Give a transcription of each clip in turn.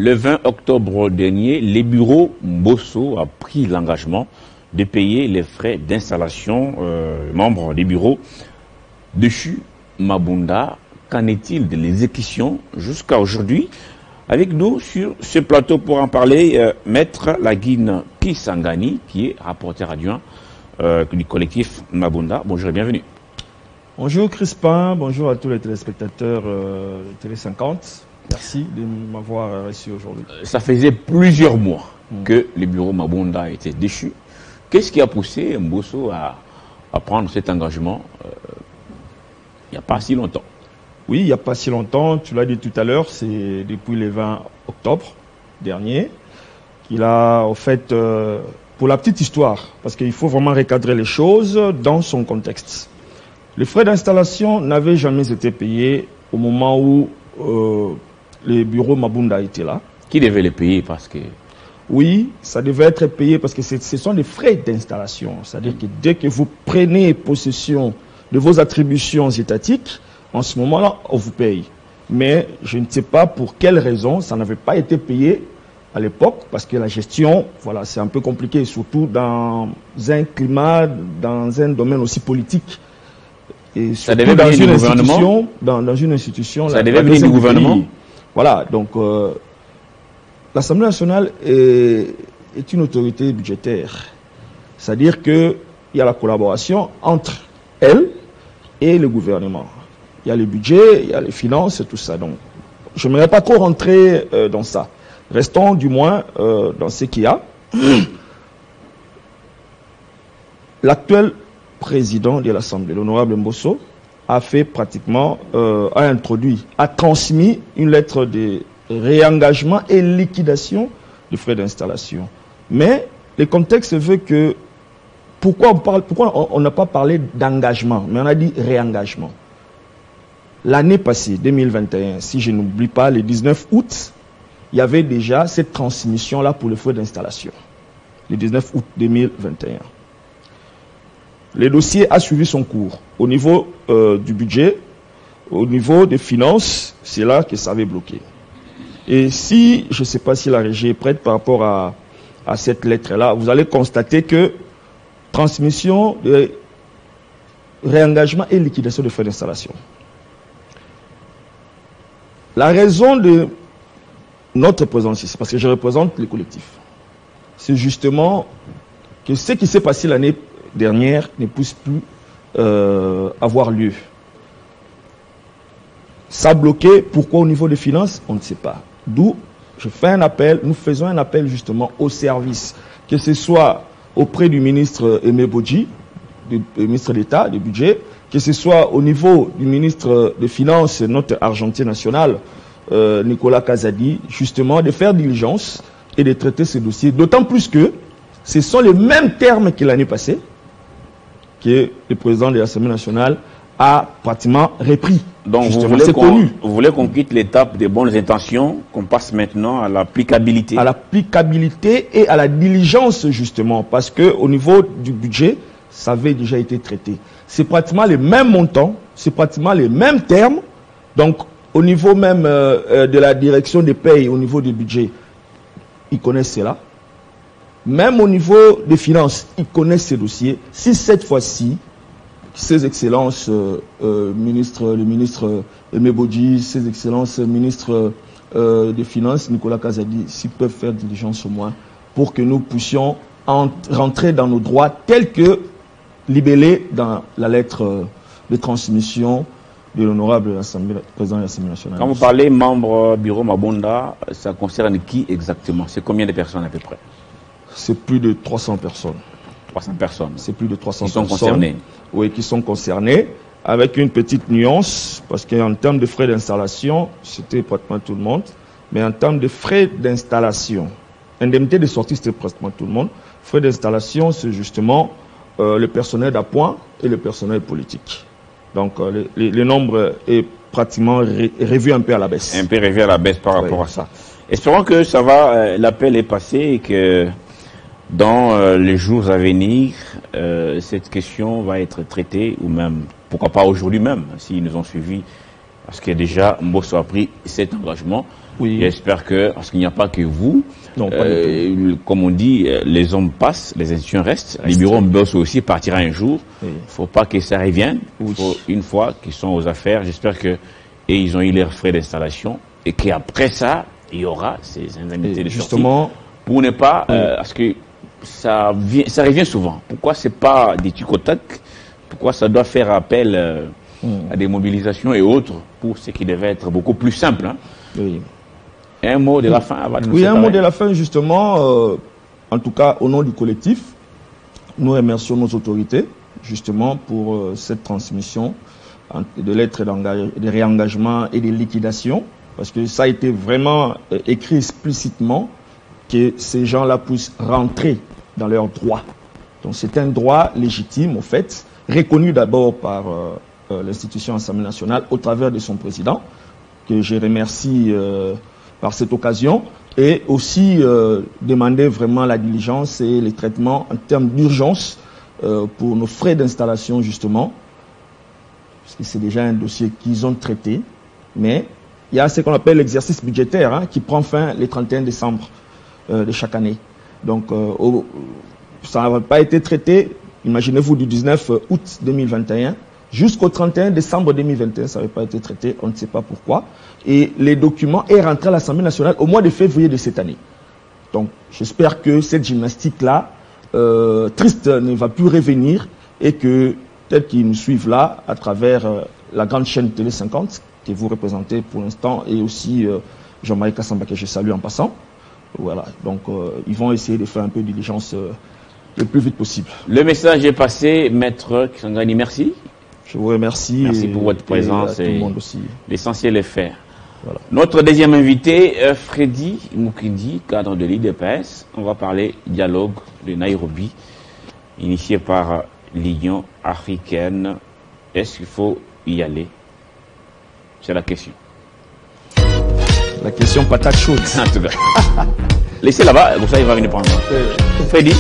Le 20 octobre dernier, les bureaux Mbosso a pris l'engagement de payer les frais d'installation membres des bureaux de CHU Mabunda. Qu'en est-il de l'exécution jusqu'à aujourd'hui? Avec nous sur ce plateau pour en parler, Maître Laguine Kisangani, qui est rapporteur adjoint du collectif Mabunda. Bonjour et bienvenue. Bonjour Crispin, bonjour à tous les téléspectateurs de Télé 50. Merci de m'avoir reçu aujourd'hui. Ça faisait plusieurs mois que les bureaux Mabunda étaient déchus. Qu'est-ce qui a poussé Mbosso à prendre cet engagement il n'y a pas si longtemps? Oui, il n'y a pas si longtemps, tu l'as dit tout à l'heure, c'est depuis le 20 octobre dernier qu'il a, en fait, pour la petite histoire, parce qu'il faut vraiment recadrer les choses dans son contexte. Les frais d'installation n'avaient jamais été payés au moment où les bureaux Mabunda étaient là. Qui devait les payer parce que... Oui, ça devait être payé parce que ce sont des frais d'installation. C'est-à-dire que dès que vous prenez possession de vos attributions étatiques, en ce moment-là, on vous paye. Mais je ne sais pas pour quelle raison ça n'avait pas été payé à l'époque, parce que la gestion, voilà, c'est un peu compliqué, surtout dans un climat, dans un domaine aussi politique. Et ça devait venir du gouvernement. Dans une institution. Ça devait venir du gouvernement. Voilà, donc l'Assemblée nationale est une autorité budgétaire. C'est-à-dire qu'il y a la collaboration entre elle et le gouvernement. Il y a le budget, il y a les finances et tout ça. Donc, je n'aimerais pas trop rentrer dans ça. Restons du moins dans ce qu'il y a. L'actuel président de l'Assemblée, l'honorable Mbosso, a fait pratiquement, a transmis une lettre de réengagement et liquidation des frais d'installation. Mais le contexte veut que, pourquoi on n'a pas parlé d'engagement, mais on a dit réengagement. L'année passée, 2021, si je n'oublie pas, le 19 août, il y avait déjà cette transmission-là pour les frais d'installation. Le 19 août 2021. Le dossier a suivi son cours. Au niveau du budget, au niveau des finances, c'est là que ça avait bloqué. Et si, je ne sais pas si la régie est prête par rapport à cette lettre-là, vous allez constater que transmission de réengagement et liquidation de frais d'installation. La raison de notre présence ici, parce que je représente les collectifs, c'est justement que ce qui s'est passé l'année dernière ne puisse plus avoir lieu. Ça a bloqué. Pourquoi au niveau des finances? On ne sait pas. D'où je fais un appel, nous faisons un appel justement au service, que ce soit auprès du ministre Aimé Bodji, du ministre d'État, du budget, que ce soit au niveau du ministre des Finances, notre argentier national, Nicolas Kazadi, justement de faire diligence et de traiter ces dossiers. D'autant plus que ce sont les mêmes termes que l'année passée, que le président de l'Assemblée nationale a pratiquement repris. Donc vous voulez qu'on quitte l'étape des bonnes intentions, qu'on passe maintenant à l'applicabilité. À l'applicabilité et à la diligence justement, parce que au niveau du budget, ça avait déjà été traité. C'est pratiquement les mêmes montants, c'est pratiquement les mêmes termes. Donc au niveau même de la direction des payes, au niveau du budget, ils connaissent cela. Même au niveau des finances, ils connaissent ces dossiers. Si cette fois-ci, Ses Excellences le ministre Aimé Bodji, Ses Excellences ministre des Finances, Nicolas Kazadi, s'ils peuvent faire diligence au moins, pour que nous puissions rentrer dans nos droits tels que libellés dans la lettre de transmission de l'honorable président de l'Assemblée nationale. Quand vous parlez membre bureau Mabunda, ça concerne qui exactement? C'est combien de personnes à peu près? C'est plus de 300 personnes. 300 personnes. C'est plus de 300 personnes. Qui sont concernées. Oui, qui sont concernées, avec une petite nuance, parce qu'en termes de frais d'installation, c'était pratiquement tout le monde, mais en termes de frais d'installation, indemnité de sortie, c'était pratiquement tout le monde. Frais d'installation, c'est justement le personnel d'appoint et le personnel politique. Donc, le nombre est pratiquement revu un peu à la baisse. Un peu revu à la baisse par rapport à ça. Espérons que ça va, l'appel est passé et que dans les jours à venir, cette question va être traitée, ou même, pourquoi pas aujourd'hui même, s'ils nous ont suivis, parce que déjà, Mbosso a pris cet engagement Oui. J'espère que, parce qu'il n'y a pas que vous, Non, pas du comme on dit, les hommes passent, les institutions restent. Les bureaux Mbosso aussi partira un jour. Il Oui. ne faut pas que ça revienne. Oui. Faut, une fois qu'ils sont aux affaires, j'espère que et ils ont eu leurs frais d'installation et qu'après ça, il y aura ces indemnités de sortie. Justement, Pour ne pas, parce que ça revient souvent. Pourquoi c'est pas des tic-au-tac? Pourquoi ça doit faire appel à des mobilisations et autres pour ce qui devait être beaucoup plus simple, hein? oui. Un mot de la fin avant de nous Oui, un séparer. mot de la fin, justement, en tout cas au nom du collectif, nous remercions nos autorités, justement, pour cette transmission de lettres de réengagement et de liquidation, parce que ça a été vraiment écrit explicitement que ces gens-là puissent rentrer dans leurs droits. Donc c'est un droit légitime, au fait, reconnu d'abord par l'institution Assemblée nationale au travers de son président, que je remercie par cette occasion, et aussi demander vraiment la diligence et les traitements en termes d'urgence pour nos frais d'installation, justement, parce que c'est déjà un dossier qu'ils ont traité, mais il y a ce qu'on appelle l'exercice budgétaire, hein, qui prend fin le 31 décembre de chaque année. Donc, ça n'a pas été traité, imaginez-vous, du 19 août 2021 jusqu'au 31 décembre 2021, ça n'avait pas été traité, on ne sait pas pourquoi. Et les documents est rentré à l'Assemblée nationale au mois de février de cette année. Donc, j'espère que cette gymnastique-là, triste, ne va plus revenir et que, peut-être qu'ils nous suivent là, à travers la grande chaîne Télé 50, que vous représentez pour l'instant, et aussi Jean-Marie Kassamba, que je salue en passant. Voilà, donc ils vont essayer de faire un peu de diligence le plus vite possible. Le message est passé, Maître Kisangani, merci. Je vous remercie. Merci pour votre présence. Et à tout le monde aussi. L'essentiel est fait. Voilà. Notre deuxième invité, Freddy Mukindi, cadre de l'IDPS. On va parler dialogue de Nairobi, initié par l'Union africaine. Est-ce qu'il faut y aller? C'est la question. La question patate chaude. En tout cas. Laissez là-bas, comme ça il va venir prendre. Freddy.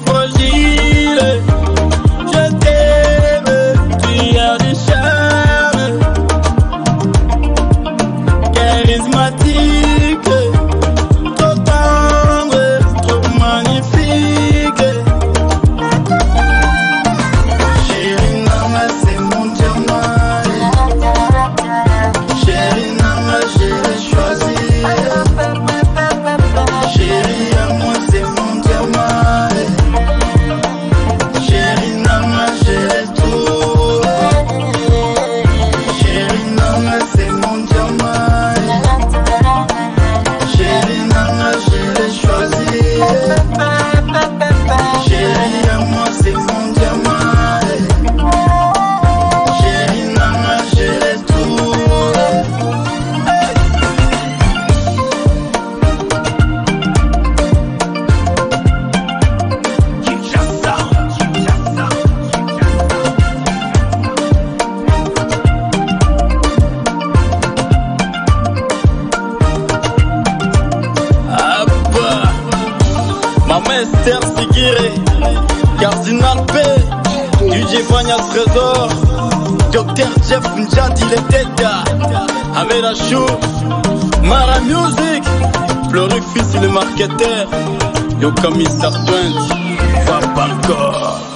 Fragile, je t'aime. Cardinal P, DJ Vanya Trésor, Dr Jeff Njadi les têtes, Amela Chou, Mara Music, Florifis le marketeur, Yokami Sartwent, Papa encore.